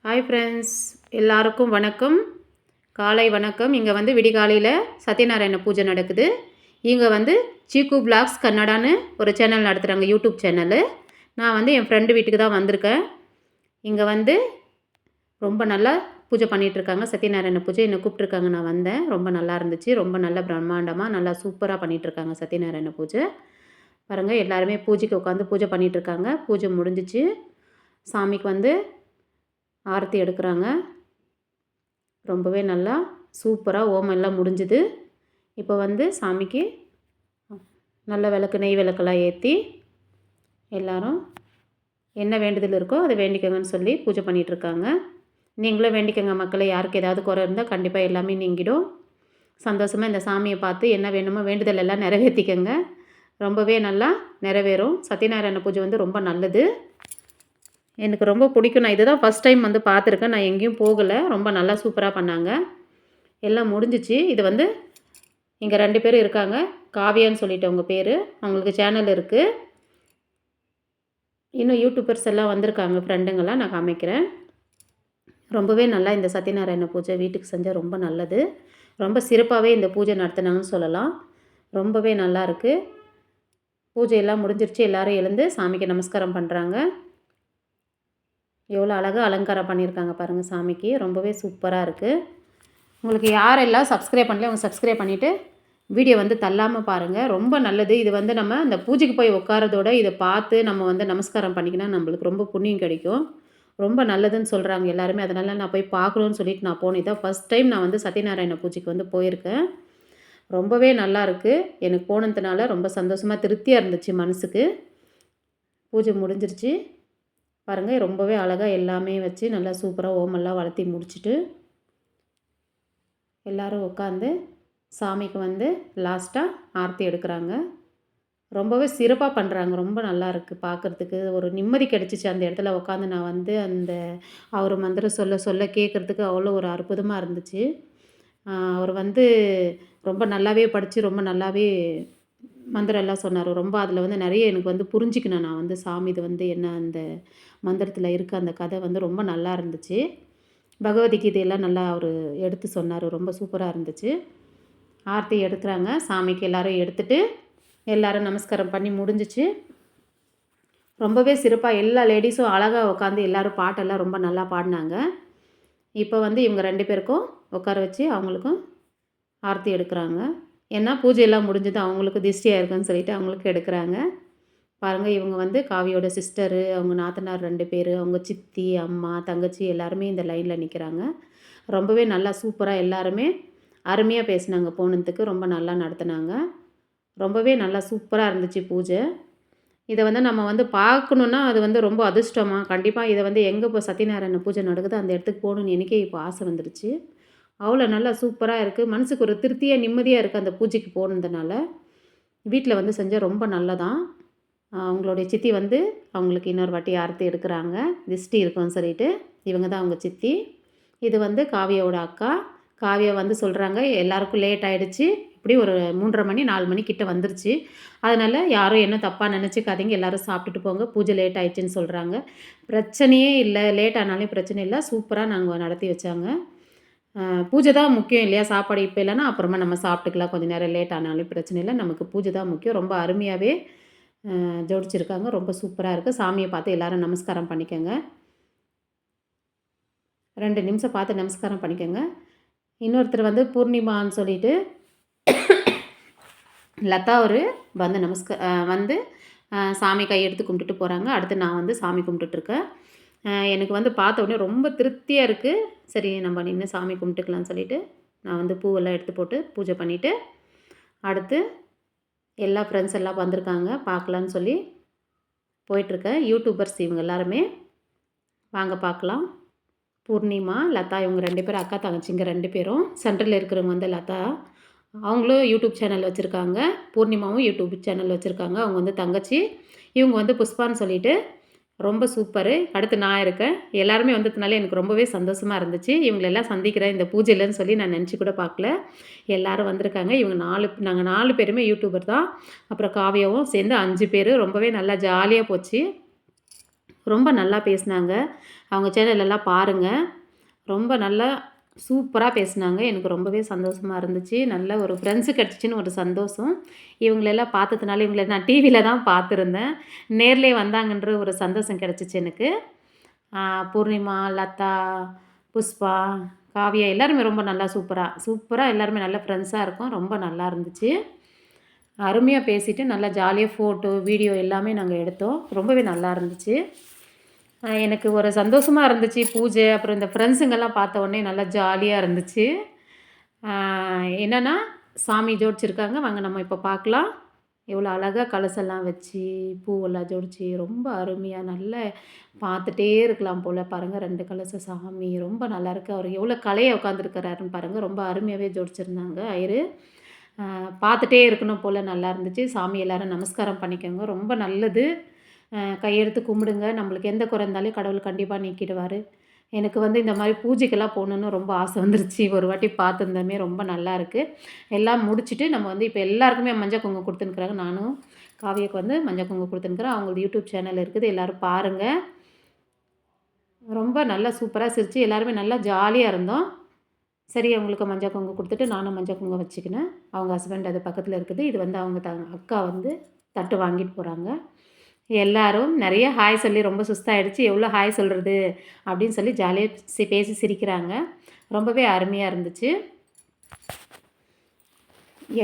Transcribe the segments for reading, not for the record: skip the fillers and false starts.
Hi friends, எல்லாருக்கும் வணக்கம். காலை வணக்கம். இங்கே வந்து விடிகாலையில் சத்யநாராயண பூஜை நடக்குது. இங்கே வந்து சீக்கு பிளாக்ஸ் கன்னடான்னு ஒரு சேனல் நடத்துகிறாங்க, யூடியூப் சேனலு. நான் வந்து என் ஃப்ரெண்டு வீட்டுக்கு தான் வந்திருக்கேன். இங்கே வந்து ரொம்ப நல்லா பூஜை பண்ணிகிட்ருக்காங்க, சத்யநாராயண பூஜை. என்னை கூப்பிட்ருக்காங்க, நான் வந்தேன். ரொம்ப நல்லா இருந்துச்சு. ரொம்ப நல்லா பிரம்மாண்டமாக நல்லா சூப்பராக பண்ணிகிட்ருக்காங்க சத்யநாராயண பூஜை. பாருங்கள், எல்லாருமே பூஜைக்கு உட்காந்து பூஜை பண்ணிகிட்ருக்காங்க. பூஜை முடிஞ்சிச்சு. சாமிக்கு வந்து ஆரத்தி எடுக்கிறாங்க. ரொம்பவே நல்லா சூப்பராக ஓமம் எல்லாம் முடிஞ்சுது. இப்போ வந்து சாமிக்கு நல்ல விளக்கு, நெய் விளக்கெல்லாம் ஏற்றி எல்லோரும் என்ன வேண்டுதல் இருக்கோ அதை வேண்டிக்கங்கன்னு சொல்லி பூஜை பண்ணிகிட்ருக்காங்க. நீங்களும் வேண்டிக்கங்க மக்களை. யாருக்கு ஏதாவது குறை இருந்தால் கண்டிப்பாக எல்லாமே நீங்கிடும். சந்தோஷமாக இந்த சாமியை பார்த்து என்ன வேணுமோ வேண்டுதல் எல்லாம் நிறைவேற்றிக்கங்க. ரொம்பவே நல்லா நிறைவேறும். சத்யநாராயண பூஜை வந்து ரொம்ப நல்லது. எனக்கு ரொம்ப பிடிக்கும். நான் இதுதான் ஃபஸ்ட் டைம் வந்து பார்த்துருக்கேன். நான் எங்கேயும் போகலை. ரொம்ப நல்லா சூப்பராக பண்ணாங்க. எல்லாம் முடிஞ்சிச்சு. இது வந்து இங்கே 2 பேர் இருக்காங்க. காவியான்னு சொல்லிட்டு அவங்க பேர். அவங்களுக்கு சேனல் இருக்குது. இன்னும் யூடியூபர்ஸ் எல்லாம் வந்திருக்காங்க, ஃப்ரெண்டுங்கெல்லாம். நான் காமிக்கிறேன். ரொம்பவே நல்லா இந்த சத்யநாராயண பூஜை வீட்டுக்கு செஞ்சால் ரொம்ப நல்லது. ரொம்ப சிறப்பாகவே இந்த பூஜை நடத்தினாங்கன்னு சொல்லலாம். ரொம்பவே நல்லா இருக்குது. பூஜையெல்லாம் முடிஞ்சிருச்சு. எல்லோரும் எழுந்து சாமிக்கு நமஸ்காரம் பண்ணுறாங்க. எவ்வளோ அழகாக அலங்காரம் பண்ணியிருக்காங்க பாருங்கள் சாமிக்கு. ரொம்பவே சூப்பராக இருக்குது. உங்களுக்கு யாரெல்லாம் சப்ஸ்கிரைப் பண்ணல, அவங்க சப்ஸ்கிரைப் பண்ணிவிட்டு வீடியோ வந்து தள்ளாமல் பாருங்கள். ரொம்ப நல்லது. இது வந்து நம்ம இந்த பூஜைக்கு போய் உட்காரதோட இதை பார்த்து நம்ம வந்து நமஸ்காரம் பண்ணிக்கினா நம்மளுக்கு ரொம்ப புண்ணியம் கிடைக்கும். ரொம்ப நல்லதுன்னு சொல்கிறாங்க எல்லாருமே. அதனால் நான் போய் பார்க்கணுன்னு சொல்லிட்டு நான் போனேன். இதான் ஃபஸ்ட் டைம் நான் வந்து சத்யநாராயண பூஜைக்கு வந்து போயிருக்கேன். ரொம்பவே நல்லா இருக்குது. எனக்கு போனதுனால ரொம்ப சந்தோஷமாக திருப்தியாக இருந்துச்சு மனசுக்கு. பூஜை முடிஞ்சிருச்சு. பாருங்கள், ரொம்பவே அழகாக எல்லாமே வச்சு நல்லா சூப்பராக ஓமெல்லாம் வளர்த்தி முடிச்சுட்டு எல்லோரும் உட்காந்து சாமிக்கு வந்து லாஸ்ட்டாக ஆரத்தி எடுக்கிறாங்க. ரொம்பவே சிறப்பாக பண்ணுறாங்க. ரொம்ப நல்லா இருக்குது பார்க்குறதுக்கு. ஒரு நிம்மதி கிடச்சிச்சு அந்த இடத்துல உட்காந்து. நான் வந்து அந்த அவர் மந்திரம் சொல்ல சொல்ல கேட்குறதுக்கு அவ்வளோ ஒரு அற்புதமாக இருந்துச்சு. அவர் வந்து ரொம்ப நல்லாவே படித்து ரொம்ப நல்லாவே மந்திரம் எல்லாம் சொன்னார். ரொம்ப அதில் வந்து நிறைய எனக்கு வந்து புரிஞ்சுக்கினேன். நான் வந்து சாமி இது வந்து என்ன அந்த மந்திரத்தில் இருக்க அந்த கதை வந்து ரொம்ப நல்லா இருந்துச்சு. பகவத்கீதையெல்லாம் நல்லா அவர் எடுத்து சொன்னார். ரொம்ப சூப்பராக இருந்துச்சு. ஆரத்தி எடுக்கிறாங்க. சாமிக்கு எல்லோரும் எடுத்துகிட்டு எல்லோரும் நமஸ்காரம் பண்ணி முடிஞ்சிச்சு. ரொம்பவே சிறப்பாக எல்லா லேடிஸும் அழகாக உட்காந்து எல்லோரும் பாட்டெல்லாம் ரொம்ப நல்லா பாடினாங்க. இப்போ வந்து இவங்க 2 பேருக்கும் உட்கார வச்சு அவங்களுக்கும் ஆரத்தி எடுக்கிறாங்க. ஏன்னா பூஜையெல்லாம் முடிஞ்சது, அவங்களுக்கு திஷ்டியாக இருக்குன்னு சொல்லிட்டு அவங்களுக்கு எடுக்கிறாங்க. பாருங்கள், இவங்க வந்து காவியோட சிஸ்டரு, அவங்க நாத்தனார் 2 பேர், அவங்க சித்தி, அம்மா, தங்கச்சி எல்லாருமே இந்த லைனில் நிற்கிறாங்க. ரொம்பவே நல்லா சூப்பராக எல்லாருமே அருமையாக பேசினாங்க. போனதுக்கு ரொம்ப நல்லா நடத்துனாங்க. ரொம்பவே நல்லா சூப்பராக இருந்துச்சு பூஜை. இதை வந்து நம்ம வந்து பார்க்கணுன்னா அது வந்து ரொம்ப அதிர்ஷ்டமாக கண்டிப்பாக இதை வந்து எங்கே இப்போ சத்யநாராயண பூஜை நடக்குதோ அந்த இடத்துக்கு போகணுன்னு எனக்கே இப்போ ஆசை வந்துடுச்சு. அவ்வளோ நல்லா சூப்பராக இருக்குது. மனசுக்கு ஒரு திருப்தியாக நிம்மதியாக இருக்குது அந்த பூஜைக்கு போனதுனால. வீட்டில் வந்து செஞ்சால் ரொம்ப நல்லதான். அவங்களுடைய சித்தி வந்து அவங்களுக்கு இன்னொரு வாட்டி ஆரத்தி எடுக்கிறாங்க. திஷ்டி இருக்குன்னு சொல்லிட்டு. இவங்க தான் அவங்க சித்தி. இது வந்து காவியாவோட அக்கா. காவியா வந்து சொல்கிறாங்க, எல்லாருக்கும் லேட் ஆகிடுச்சு. இப்படி ஒரு 3:30 மணி 4 மணி கிட்ட வந்துருச்சு. அதனால் யாரும் என்ன தப்பாக நினச்சிக்காதீங்க, எல்லோரும் சாப்பிட்டுட்டு போங்க, பூஜை லேட் ஆகிடுச்சின்னு சொல்கிறாங்க. பிரச்சனையே இல்லை, லேட் ஆனாலும் பிரச்சனை இல்லை. சூப்பராக நாங்கள் நடத்தி வச்சாங்க. பூஜை தான் முக்கியம் இல்லையா? சாப்பாடு இப்போ இல்லைன்னா அப்புறமா நம்ம சாப்பிட்டுக்கலாம். கொஞ்சம் நேரம் லேட் ஆனாலும் பிரச்சனை இல்லை. நமக்கு பூஜை தான் முக்கியம். ரொம்ப அருமையாகவே ஜோடிச்சிருக்காங்க. ரொம்ப சூப்பராக இருக்குது. சாமியை பார்த்து எல்லோரும் நமஸ்காரம் பண்ணிக்கோங்க. 2 நிமிஷம் பார்த்து நமஸ்காரம் பண்ணிக்கோங்க. இன்னொருத்தர் வந்து பூர்ணிமான்னு சொல்லிட்டு லதா ஒரு வந்து வந்து சாமி கையெடுத்து கும்பிட்டுட்டு போகிறாங்க. அடுத்து நான் வந்து சாமி கும்பிட்டுட்ருக்கேன். எனக்கு வந்து பார்த்த உடனே ரொம்ப திருப்தியாக இருக்குது. சரி, நம்ம நின்று சாமி கும்பிட்டுக்கலான்னு சொல்லிவிட்டு நான் வந்து பூவெல்லாம் எடுத்து போட்டு பூஜை பண்ணிவிட்டு அடுத்து எல்லா ஃப்ரெண்ட்ஸ் எல்லாம் வந்திருக்காங்க பார்க்கலான்னு சொல்லி போயிட்டுருக்கேன். யூடியூபர்ஸ் இவங்க எல்லாருமே வாங்க பார்க்கலாம். பூர்ணிமா, லதா இவங்க 2 பேரும் அக்கா தங்கச்சிங்க 2 பேரும். சென்ட்ரலில் இருக்கிறவங்க வந்து லதா. அவங்களும் யூடியூப் சேனல் வச்சுருக்காங்க. பூர்ணிமாவும் யூடியூப் சேனல் வச்சுருக்காங்க. அவங்க வந்து தங்கச்சி. இவங்க வந்து புஷ்பான்னு சொல்லிட்டு ரொம்ப சூப்பரு. அடுத்து நான் இருக்கேன். எல்லாருமே வந்ததுனால எனக்கு ரொம்பவே சந்தோஷமாக இருந்துச்சு. இவங்களெல்லாம் சந்திக்கிறேன் இந்த பூஜையிலன்னு சொல்லி நான் நினச்சி கூட பார்க்கல. எல்லோரும் வந்திருக்காங்க. இவங்க நாங்கள் 4 பேருமே யூடியூபர் தான். அப்புறம் காவியாவும் சேர்ந்து 5 பேர். ரொம்பவே நல்லா ஜாலியாக போச்சு. ரொம்ப நல்லா பேசினாங்க. அவங்க சேனலெல்லாம் பாருங்கள். ரொம்ப நல்லா சூப்பரா பேசுனாங்க. எனக்கு ரொம்பவே சந்தோஷமா இருந்துச்சு. நல்ல ஒரு ஃப்ரெண்ட்ஸு கிடச்சிச்சின்னு ஒரு சந்தோஷம். இவங்களெல்லாம் பார்த்ததுனால இவங்கள நான் டிவியில தான் பார்த்துருந்தேன். நேர்லயே வந்தாங்கன்ற ஒரு சந்தோஷம் கிடச்சிச்சு எனக்கு. பூர்ணிமா, லதா, புஷ்பா, காவியா எல்லாருமே ரொம்ப நல்லா சூப்பரா எல்லாருமே நல்ல ஃப்ரெண்ட்ஸா இருக்கோம். ரொம்ப நல்லா இருந்துச்சு. அருமையா பேசிட்டு நல்லா ஜாலியா ஃபோட்டோ, வீடியோ எல்லாமே நாங்க எடுத்தோம். ரொம்பவே நல்லா இருந்துச்சு. எனக்கு ஒரு சந்தோஷமா இருந்துச்சு. பூஜை அப்புறம் இந்த ஃப்ரெண்ட்ஸுங்கெல்லாம் பார்த்த உடனே நல்லா ஜாலியா இருந்துச்சு. என்னன்னா, சாமி ஜோடிச்சிருக்காங்க. வாங்க நம்ம இப்போ பார்க்கலாம். எவ்வளோ அழகா கலசெல்லாம் வச்சு, பூவெல்லாம் ஜோடிச்சு ரொம்ப அருமையா நல்ல பார்த்துட்டே இருக்கலாம் போல. பாருங்க 2 கலச சாமி ரொம்ப நல்லாயிருக்கு. அவர் எவ்வளோ கலையா உட்காந்துருக்கிறாருன்னு பாருங்க. ரொம்ப அருமையாவே ஜோடிச்சிருந்தாங்க ஐயரு. பார்த்துட்டே இருக்கணும் போல நல்லா இருந்துச்சு. சாமி எல்லாரும் நமஸ்காரம் பண்ணிக்கோங்க. ரொம்ப நல்லது. கையெடுத்து கும்பிடுங்க. நம்மளுக்கு எந்த குறை இருந்தாலும் கடவுள் கண்டிப்பா நீக்கிடுவாரு. எனக்கு வந்து இந்த மாரி பூஜைக்கெல்லாம் போகணுன்னு ரொம்ப ஆசை வந்துருச்சு. ஒரு வாட்டி பார்த்துருந்தமே ரொம்ப நல்லாயிருக்கு. எல்லாம் முடிச்சுட்டு நம்ம வந்து இப்போ எல்லாருக்குமே மஞ்சள் குங்குமம் குடுத்துன்னுக்குறாங்க. நானும் காவியாக்கு வந்து மஞ்சள் குங்குமம் குடுத்துன்னுக்குறேன். அவங்களது யூடியூப் சேனல் இருக்குது. எல்லோரும் பாருங்க. ரொம்ப நல்லா சூப்பரா சிரிச்சு எல்லாருமே நல்லா ஜாலியா இருந்தோம். சரி அவங்களுக்கு மஞ்சள் குங்குமம் குடுத்துட்டு நானும் மஞ்சள் குங்குமம் வச்சுக்கினேன். அவங்க ஹஸ்பண்ட் அது பக்கத்தில இருக்குது. இது வந்து அவங்க அக்கா வந்து தட்டு வாங்கிட்டு போறாங்க. எல்லாரும் நெறைய ஹாய் சொல்லி ரொம்ப சுஸ்தாயிடுச்சு. எவ்வளோ ஹாய் சொல்றது அப்படின்னு சொல்லி ஜாலியா பேசி சிரிக்கிறாங்க. ரொம்பவே அருமையா இருந்துச்சு.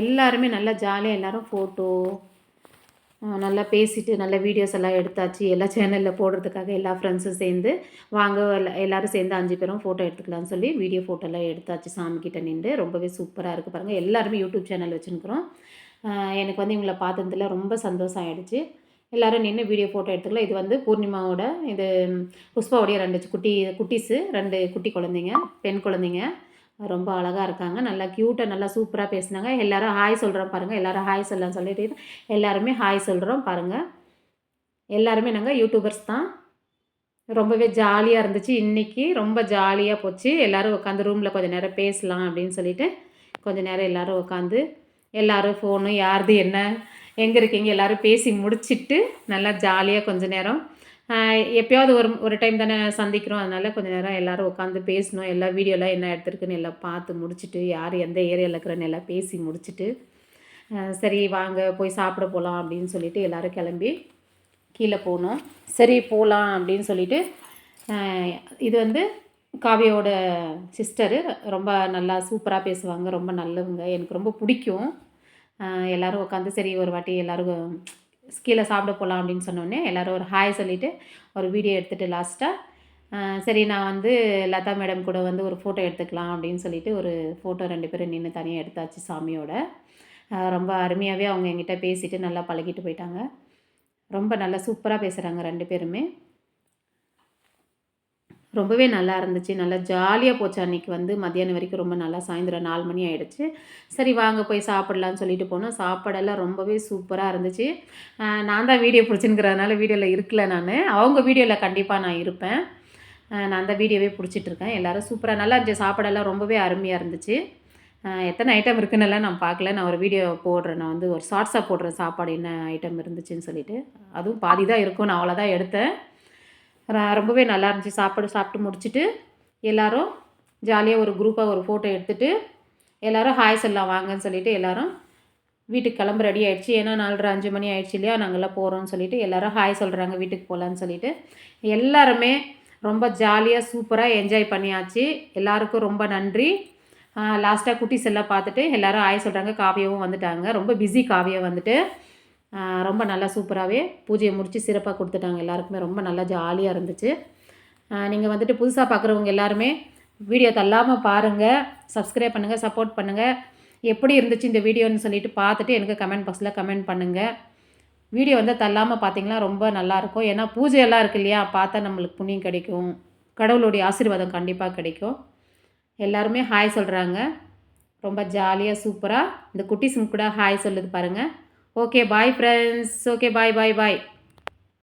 எல்லாருமே நல்லா ஜாலியா எல்லாரும் ஃபோட்டோ நல்லா பேசிட்டு நல்ல வீடியோஸ் எல்லாம் எடுத்தாச்சு. எல்லா சேனல்ல போடுறதுக்காக எல்லா ஃப்ரெண்ட்ஸும் சேர்ந்து வாங்க எல்லாரும் சேர்ந்து 5 பேரும் ஃபோட்டோ எடுத்துக்கலாம்னு சொல்லி வீடியோ ஃபோட்டோலாம் எடுத்தாச்சு சாமிக்கிட்ட நின்று. ரொம்பவே சூப்பரா இருக்குது பாருங்கள். எல்லாருமே யூடியூப் சேனல் வச்சுருக்குறோம். எனக்கு வந்து இவங்கள பார்த்ததுல ரொம்ப சந்தோஷம் ஆயிடுச்சு. எல்லாரும் நின்று வீடியோ ஃபோட்டோ எடுத்துக்கலாம். இது வந்து பூர்ணிமாவோட இது புஷ்பாவுடைய 2 குட்டீஸு 2 குட்டி குழந்தைங்க, பெண் குழந்தைங்க. ரொம்ப அழகா இருக்காங்க. நல்லா க்யூட்டா நல்லா சூப்பரா பேசுனாங்க. எல்லாரும் ஹாய் சொல்றோம் பாருங்க. எல்லாரும் ஹாய் சொல்லலாம்னு சொல்லிட்டு எல்லாருமே ஹாய் சொல்றோம் பாருங்க. எல்லாருமே நாங்க யூடியூபர்ஸ் தான். ரொம்பவே ஜாலியா இருந்துச்சு. இன்னைக்கு ரொம்ப ஜாலியா போச்சு. எல்லாரும் உட்காந்து ரூம்ல கொஞ்ச நேரம் பேசலாம் அப்படின்னு சொல்லிட்டு, கொஞ்ச நேரம் எல்லாரும் உட்காந்து, எல்லாரும் ஃபோனு யாருது என்ன, எங்க இருக்கீங்க எல்லாரும் பேசி முடிச்சுட்டு, நல்லா ஜாலியா கொஞ்ச நேரம் எப்பயாவது ஒரு டைம் தானே சந்திக்கிறோம். அதனால கொஞ்ச நேரம் எல்லாரும் உட்காந்து பேசினோம். எல்லா வீடியோலாம் என்ன எடுத்திருக்குன்னு எல்லாம் பார்த்து முடிச்சுட்டு, யார் எந்த ஏரியாவில் இருக்கிறன்னு எல்லாம் பேசி முடிச்சுட்டு, சரி வாங்க போய் சாப்பிட போகலாம் அப்படின்னு சொல்லிட்டு எல்லாரும் கிளம்பி கீழே போனோம். சரி போகலாம் அப்படின்னு சொல்லிட்டு, இது வந்து காவியாவோட சிஸ்டரு. ரொம்ப நல்லா சூப்பராக பேசுவாங்க. ரொம்ப நல்லவங்க. எனக்கு ரொம்ப பிடிக்கும். எல்லோரும் உட்காந்து சரி ஒரு வாட்டி எல்லோரும் கீழே சாப்பிட போகலாம் அப்படின்னு சொன்னோடனே எல்லோரும் ஒரு ஹாய் சொல்லிவிட்டு ஒரு வீடியோ எடுத்துகிட்டு லாஸ்ட்டாக சரி நான் வந்து லதா மேடம் கூட வந்து ஒரு ஃபோட்டோ எடுத்துக்கலாம் அப்படின்னு சொல்லிட்டு ஒரு ஃபோட்டோ 2 பேரும் நின்று தனியாக எடுத்தாச்சு சாமியோட. ரொம்ப அருமையாகவே அவங்க என்கிட்ட பேசிட்டு நல்லா பழகிட்டு போயிட்டாங்க. ரொம்ப நல்லா சூப்பராக பேசுகிறாங்க 2 பேருமே. ரொம்பவே நல்லா இருந்துச்சு. நல்லா ஜாலியா போச்சு அன்னைக்கு வந்து மத்தியானம் வரைக்கும் ரொம்ப நல்லா சாயந்தரம் 4 மணி ஆயிடுச்சு. சரி வாங்க போய் சாப்பிடலான்னு சொல்லிட்டு போனோம். சாப்பாடெல்லாம் ரொம்பவே சூப்பரா இருந்துச்சு. நான் தான் வீடியோ பிடிச்சுன்னுக்கிறதுனால வீடியோவில் இருக்கல நானு. அவங்க வீடியோவில் கண்டிப்பாக நான் இருப்பேன். நான் தான் வீடியோவே பிடிச்சிட்ருக்கேன். எல்லோரும் சூப்பராக நல்லா இருந்துச்சு. சாப்பாடெல்லாம் ரொம்பவே அருமையாக இருந்துச்சு. எத்தனை ஐட்டம் இருக்குன்னுலாம் நான் பார்க்கல. நான் ஒரு வீடியோ போடுறேன். நான் வந்து ஒரு ஷார்ட்ஸாக போடுறேன் சாப்பாடு என்ன ஐட்டம் இருந்துச்சுன்னு சொல்லிட்டு. அதுவும் பாதி தான் இருக்கும். நான் அவ்வளோதான் எடுத்தேன். ரொம்பவே நல்லா இருந்துச்சு. சாப்பிட்டு முடிச்சுட்டு எல்லோரும் ஜாலியாக ஒரு குரூப்பாக ஒரு ஃபோட்டோ எடுத்துகிட்டு எல்லோரும் ஹாய் சொல்லலாம் வாங்கன்னு சொல்லிவிட்டு எல்லோரும் வீட்டுக்கு கிளம்ப ரெடி ஆகிடுச்சு. ஏன்னா 4:30 5 மணி ஆகிடுச்சு இல்லையா, நாங்கள்லாம் போகிறோம்னு சொல்லிவிட்டு எல்லோரும் ஹாய் சொல்கிறாங்க வீட்டுக்கு போகலான்னு சொல்லிவிட்டு எல்லாருமே ரொம்ப ஜாலியாக சூப்பராக என்ஜாய் பண்ணியாச்சு. எல்லாருக்கும் ரொம்ப நன்றி. லாஸ்ட்டாக குட்டீஸ் எல்லாம் பார்த்துட்டு எல்லோரும் ஹாய் சொல்கிறாங்க. காவியாவும் வந்துட்டாங்க. ரொம்ப பிஸி காவியா வந்துட்டு ரொம்ப நல்லா சூப்பராகவே பூஜையை முடித்து சிறப்பாக கொடுத்துட்டாங்க. எல்லாருக்குமே ரொம்ப நல்லா ஜாலியாக இருந்துச்சு. நீங்கள் வந்துட்டு புதுசாக பார்க்குறவங்க எல்லாருமே வீடியோ தள்ளாமல் பாருங்கள், சப்ஸ்கிரைப் பண்ணுங்கள், சப்போர்ட் பண்ணுங்கள். எப்படி இருந்துச்சு இந்த வீடியோன்னு சொல்லிட்டு பார்த்துட்டு எனக்கு கமெண்ட் பாக்ஸில் கமெண்ட் பண்ணுங்கள். வீடியோ வந்து தள்ளாமல் பார்த்தீங்கன்னா ரொம்ப நல்லாயிருக்கும். ஏன்னா பூஜையெல்லாம் இருக்குது இல்லையா, பார்த்தா நம்மளுக்கு புண்ணியம் கிடைக்கும், கடவுளுடைய ஆசீர்வாதம் கண்டிப்பாக கிடைக்கும். எல்லாருமே ஹாய் சொல்கிறாங்க. ரொம்ப ஜாலியாக சூப்பராக இந்த குட்டீஸுங்க கூட ஹாய் சொல்லுது பாருங்கள். Okay, bye friends. Okay, bye.